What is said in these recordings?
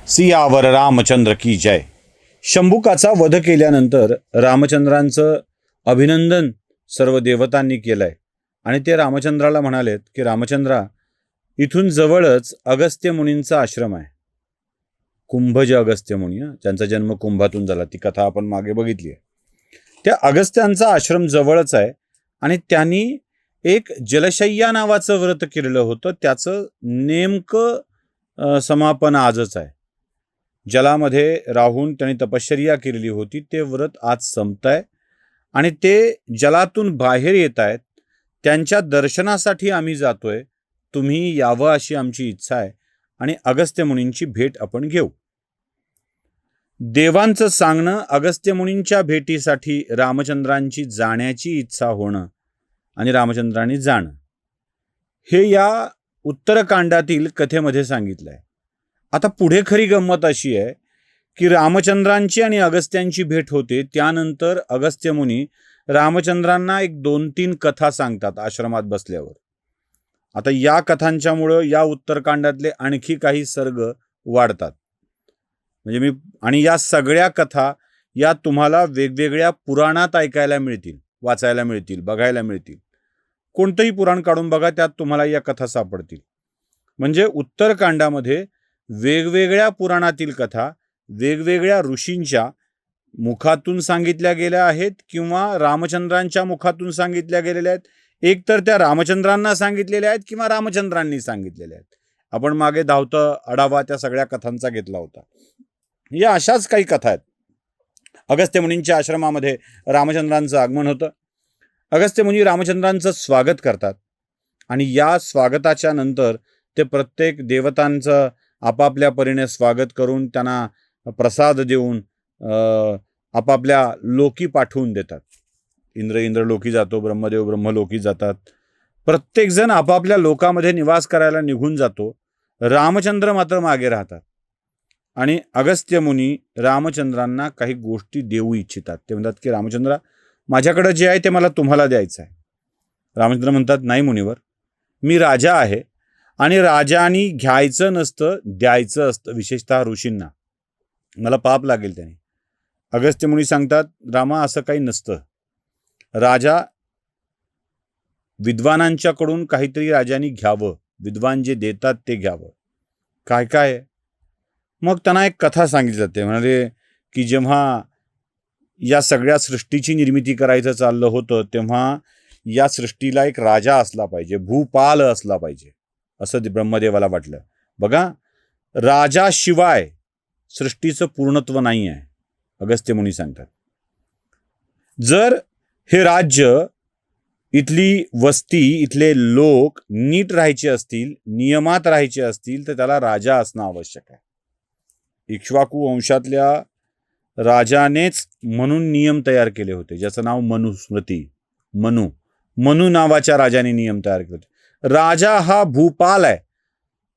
सियावर रामचंद्र की जय. शंभुकाचा वध केल्यानंतर रामचंद्रांचं अभिनंदन सर्व देवतांनी केलंय आणि ते रामचंद्राला म्हणालेत की रामचंद्रा, इथून जवळच अगस्त्य मुनींचा आश्रम आहे. कुंभज अगस्त्य मुनी, ज्यांचा जन्म कुंभातून झाला, ती कथा आपण मागे बघितली आहे. त्या अगस्त्यांचा आश्रम जवळच आहे आणि त्यांनी एक जलशय्या नावाचं व्रत केलेलं होतं. त्याचं नेमकं समापन आजच आहे. जलामध्ये राहून त्यांनी तपश्चर्या केलेली होती, ते व्रत आज संपतंय आणि ते जलातून बाहेर येत आहेत. त्यांच्या दर्शनासाठी आम्ही जातोय. तुम्ही यावं अशी आमची इच्छा आहे आणि अगस्त्य मुनींची भेट आपण घेऊ. देवांचं सांगणं, अगस्त्य मुनींच्या भेटीसाठी रामचंद्रांची जाण्याची इच्छा होणं आणि रामचंद्रांनी जाणं, हे या उत्तरकांडातील कथेमध्ये सांगितलंय. आता पुढे खरी गंमत अशी आहे की रामचंद्रांची आणि अगस्त्यांची भेट होते. त्यानंतर अगस्त्य मुनी रामचंद्रांना एक 2-3 कथा सांगतात आश्रमात बसल्यावर. आता या कथांच्यामुळं या उत्तरकांडातले आणखी काही सर्ग वाढतात. म्हणजे आणि या सगळ्या कथा या तुम्हाला वेगवेगळ्या पुराणात ऐकायला मिळतील, वाचायला मिळतील, बघायला मिळतील. कोणतंही पुराण काढून बघा, त्यात तुम्हाला या कथा सापडतील. म्हणजे उत्तरकांडामध्ये वेगवेगळ्या पुराणातील कथा वेगवेगळ्या ऋषींच्या मुखातून सांगितल्या गेल्या आहेत किंवा रामचंद्रांच्या मुखातून सांगितल्या गेलेल्या आहेत. एक तर त्या रामचंद्रांना सांगितलेल्या आहेत किंवा रामचंद्रांनी सांगितलेल्या आहेत. आपण मागे धावतं आढावा त्या सगळ्या कथांचा घेतला होता. या अशाच काही कथा आहेत. अगस्त्य मुनींच्या आश्रमामध्ये रामचंद्रांचं आगमन होतं. अगस्त्य मुनी रामचंद्रांचं स्वागत करतात आणि या स्वागताच्या नंतर ते प्रत्येक देवतांचं आपापल्या परीने स्वागत करून त्यांना प्रसाद देऊन आपापल्या लोकी पाठवून देतात. इंद्र लोकी जातो, ब्रह्मदेव ब्रह्मलोकी जातात. प्रत्येकजण आपापल्या लोकामध्ये निवास करायला निघून जातो. रामचंद्र मात्र मागे राहतात आणि अगस्त्य मुनी रामचंद्रांना काही गोष्टी देऊ इच्छितात. ते म्हणतात की रामचंद्रा, माझ्याकडे जे आहे ते मला तुम्हाला द्यायचं आहे. रामचंद्र म्हणतात, नाही मुनिवर, मी राजा आहे आणि राजानी घ्यायचं नसतं, द्यायचं असतं, विशेषतः ऋषींना. मला पाप लागेल त्याने. अगस्त्य मुनी सांगतात, रामा, असं काही नसतं. राजा विद्वानांच्याकडून काहीतरी राजांनी घ्यावं, विद्वान जे देतात ते घ्यावं. काय काय आहे? मग त्यांना एक कथा सांगितली जाते. म्हणाले की जेव्हा या सगळ्या सृष्टीची निर्मिती करायचं चाललं होतं, तेव्हा या सृष्टीला एक राजा असला पाहिजे, भूपाल असला पाहिजे, असं ब्रह्मदेवाला वाटलं. बघा, राजाशिवाय सृष्टीचं पूर्णत्व नाही आहे, अगस्त्य मुनी सांगतात. जर हे राज्य, इथली वस्ती, इथले लोक नीट राहायचे असतील, नियमात राहायचे असतील, तर त्याला राजा असणं आवश्यक आहे. इक्ष्वाकू वंशातल्या राजानेच म्हणून नियम तयार केले होते, ज्याचं नाव मनुस्मृती. मनु नावाच्या राजाने नियम तयार केले होते. राजा हा भूपाल आहे,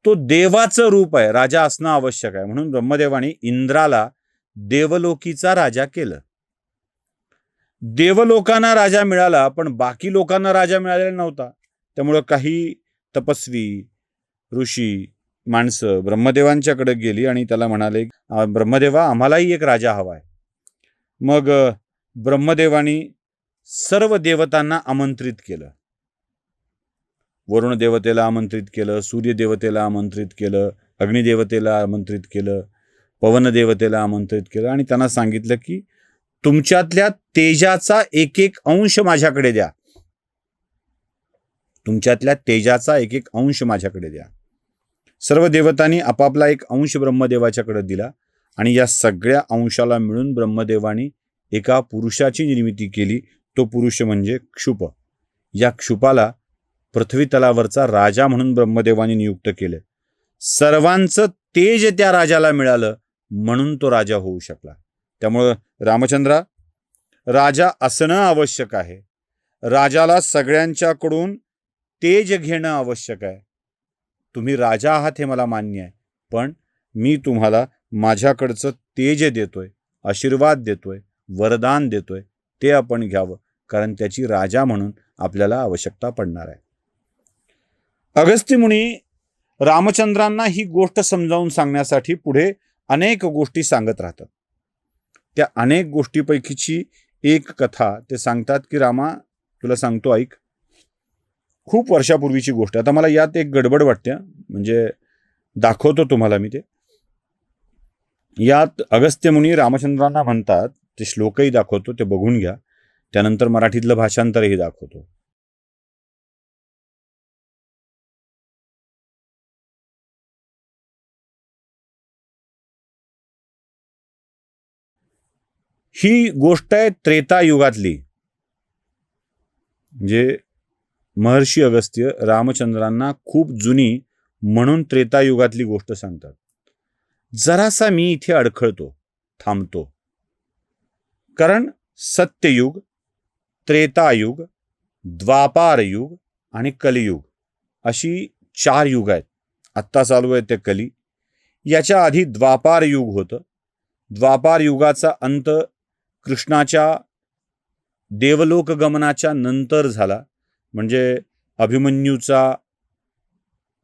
तो देवाचं रूप आहे, राजा असणं आवश्यक आहे. म्हणून ब्रह्मदेवाने इंद्राला देवलोकीचा राजा केलं. देवलोकांना राजा मिळाला, पण बाकी लोकांना राजा मिळालेला नव्हता. त्यामुळं काही तपस्वी, ऋषी, माणसं ब्रह्मदेवांच्याकडे गेली आणि त्याला म्हणाले, ब्रह्मदेवा, आम्हालाही एक राजा हवा आहे. मग ब्रह्मदेवानी सर्व देवतांना आमंत्रित केलं. वरुण देवतेला आमंत्रित केलं, सूर्य देवतेला आमंत्रित केलं, अग्निदेवतेला आमंत्रित केलं, पवन देवतेला आमंत्रित केलं आणि त्यांना सांगितलं की तुमच्यातल्या तेजाचा एक अंश माझ्याकडे द्या. तुमच्यातल्या तेजाचा एक अंश माझ्याकडे द्या. सर्व देवतांनी आपापला एक अंश ब्रह्मदेवाच्याकडे दिला आणि या सगळ्या अंशाला मिळून ब्रह्मदेवानी एका पुरुषाची निर्मिती केली. तो पुरुष म्हणजे क्षुप. या क्षुपाला पृथ्वी तलावरचा राजा म्हणून ब्रह्मदेवानी नियुक्त केले. सर्वांचं तेज त्या राजाला मिळालं म्हणून तो राजा होऊ शकला. त्यामुळं रामचंद्रा, राजा असणं आवश्यक आहे. राजाला सगळ्यांच्याकडून तेज घेणं आवश्यक आहे. तुम्ही राजा आहात हे मला मान्य आहे, पण मी तुम्हाला माझ्याकडचं तेज देतोय, आशीर्वाद देतोय, वरदान देतोय, ते आपण घ्यावं, कारण त्याची राजा म्हणून आपल्याला आवश्यकता पडणार आहे. अगस्त्य मुनी रामचंद्रांना ही गोष्ट समजावून सांगण्यासाठी पुढे अनेक गोष्टी सांगत राहतात. त्या अनेक गोष्टीपैकीची एक कथा ते सांगतात की रामा, तुला सांगतो ऐक. खूप वर्षापूर्वीची गोष्ट. आता मला यात एक गडबड वाटते, म्हणजे दाखवतो तुम्हाला मी ते. यात अगस्त्य मुनी रामचंद्रांना म्हणतात, ते श्लोकही दाखवतो, ते बघून घ्या. त्यानंतर मराठीतलं भाषांतरही दाखवतो. ही गोष्ट आहे त्रेतायुगातली. म्हणजे महर्षी अगस्त्य रामचंद्रांना खूप जुनी म्हणून त्रेतायुगातली गोष्ट सांगतात. जरासा मी इथे अडखळतो, थांबतो. कारण सत्ययुग, त्रेतायुग, द्वापारयुग आणि कलियुग अशी 4 युग आहेत. आत्ता चालू आहे ते कली. याच्या आधी द्वापार युग होतं. द्वापार युगाचा अंत कृष्णाच्या देवलोक गमनाच्या नंतर झाला. म्हणजे अभिमन्यूचा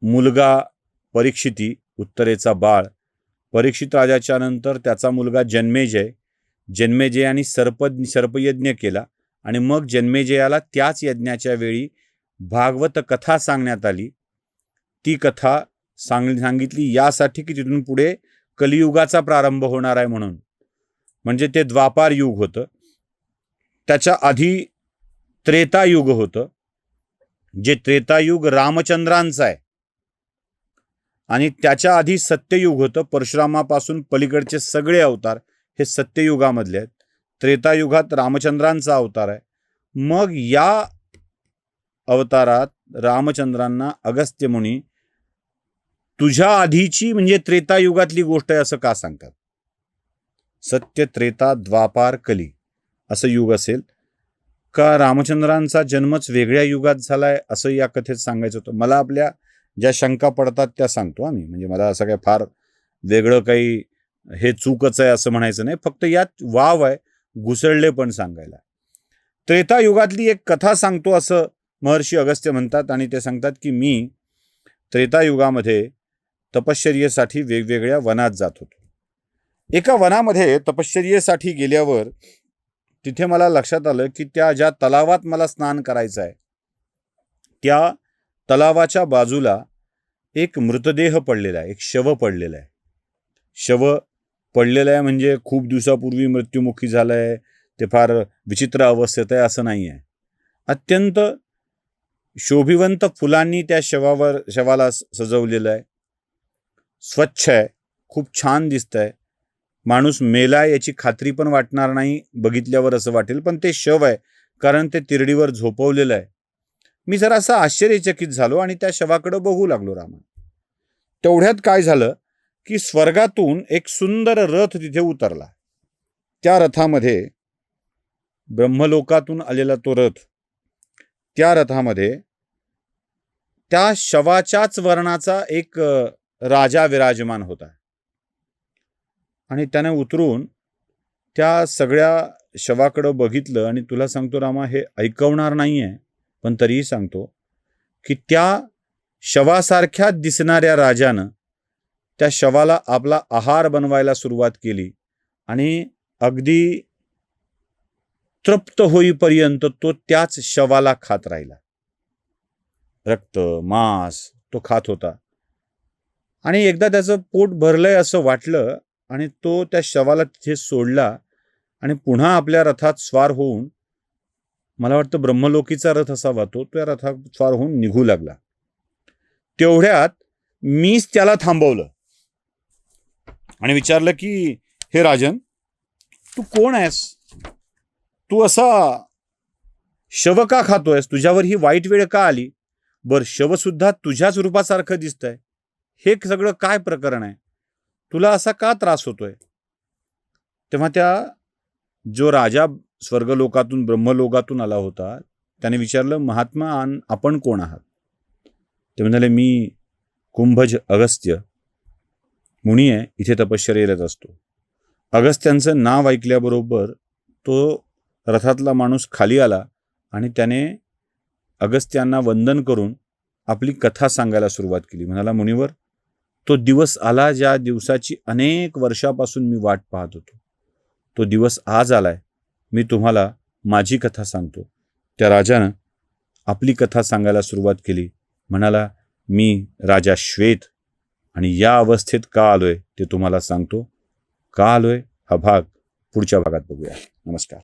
मुलगा परीक्षिती, उत्तरेचा बाळ, परीक्षित राजाच्या नंतर त्याचा मुलगा जन्मेजय. जन्मेजयाने सर्पयज्ञ केला आणि मग जन्मेजयाला त्याच यज्ञाच्या वेळी भागवत कथा सांगण्यात आली. ती कथा सांगितली यासाठी की तिथून पुढे कलियुगाचा प्रारंभ होणार आहे म्हणून. म्हणजे ते द्वापार युग होतं. त्याच्या आधी त्रेतायुग होतं, जे त्रेतायुग रामचंद्रांचं आहे. आणि त्याच्या आधी सत्ययुग होतं. परशुरामापासून पलीकडचे सगळे अवतार हे सत्ययुगामधले आहेत. त्रेतायुगात रामचंद्रांचा अवतार आहे. मग या अवतारात रामचंद्रांना अगस्त्य मुनी तुझ्या आधीची म्हणजे त्रेतायुगातली गोष्ट आहे असं का सांगतात? सत्य, त्रेता, द्वापार, कली असं युग असेल का रामचंद्रांचा जन्मच वेगळ्या युगात झालाय असं या कथेत सांगायचं होतं? मला आपल्या ज्या शंका पडतात त्या सांगतो आम्ही. म्हणजे मला असं काय फार वेगळं काही हे चूकच आहे असं म्हणायचं नाही. फक्त यात वाव आहे घुसळले पण सांगायला. त्रेतायुगातली एक कथा सांगतो असं महर्षी अगस्त्य म्हणतात. आणि ते सांगतात की मी त्रेतायुगामध्ये तपश्चर्येसाठी वेगवेगळ्या वनात जात होतो. एका वनामध्ये तपश्चर्येसाठी गेल्यावर तिथे मला लक्षात आलं की त्या ज्या तलावात मला स्नान करायचं आहे त्या तलावाच्या बाजूला एक मृतदेह पडलेला आहे, एक शव पडलेला आहे. शव पडलेलं आहे म्हणजे खूप दिवसापूर्वी मृत्युमुखी झालं आहे, ते फार विचित्र अवस्थेत आहे असं नाही आहे. अत्यंत शोभिवंत फुलांनी त्या शवाला सजवलेलं आहे. स्वच्छ आहे, खूप छान दिसत आहे. माणूस मेला याची खात्री पण वाटणार नाही बघितल्यावर असं वाटेल, पण ते शव आहे कारण ते तिरडीवर झोपवलेलं आहे. मी जरासा आश्चर्यचकित झालो आणि त्या शवाकडे बघू लागलो रामा. तेवढ्यात काय झालं की स्वर्गातून एक सुंदर रथ तिथे उतरला. त्या रथामध्ये ब्रह्मलोकातून आलेला तो रथ, त्या रथामध्ये त्या शवाच्याच वर्णाचा एक राजा विराजमान होता. आणि त्याने उतरून त्या सगळ्या शवाकडं बघितलं. आणि तुला सांगतो रामा, हे ऐकवणार नाही आहे पण तरीही सांगतो की त्या शवासारख्या दिसणाऱ्या राजानं त्या शवाला आपला आहार बनवायला सुरुवात केली आणि अगदी तृप्त होईपर्यंत तो त्याच शवाला खात राहिला. रक्त, मांस तो खात होता. आणि एकदा त्याचं पोट भरलंय असं वाटलं आणि तो त्या शवाला तिथे सोडला आणि पुन्हा आपल्या रथात स्वार होऊन, मला वाटतं ब्रह्मलोकीचा रथ असावा तो, त्या रथात स्वार होऊन निघू लागला. तेवढ्यात मीच त्याला थांबवलं आणि विचारलं की हे राजन, तू कोण आहेस? तू असा शव का खातोयस? तुझ्यावर ही वाईट वेळ का आली? बर, शव सुद्धा तुझ्याच रूपासारखं दिसतंय. हे सगळं काय प्रकरण आहे? तुला असा का त्रास होतोय? तेव्हा त्या जो राजा स्वर्गलोकातून ब्रह्मलोकातून आला होता त्याने विचारलं, महात्मा आपण कोण आहात? ते म्हणाले, मी कुंभज अगस्त्य मुनी आहे, इथे तपश्चर्येलाच असतो. अगस्त्यांचं नाव ऐकल्याबरोबर तो रथातला माणूस खाली आला आणि त्याने अगस्त्यांना वंदन करून आपली कथा सांगायला सुरुवात केली. म्हणाला, मुनिवर, तो दिवस आला ज्या दिवसाची अनेक वर्षापासून मी वाट पाहत होतो. तो दिवस आज आलाय. मी तुम्हाला माझी कथा सांगतो. त्या राजानं आपली कथा सांगायला सुरुवात केली. म्हणाला, मी राजा श्वेत आणि या अवस्थेत का आलोय ते तुम्हाला सांगतो. का आलोय हा भाग पुढच्या भागात बघूया. नमस्कार.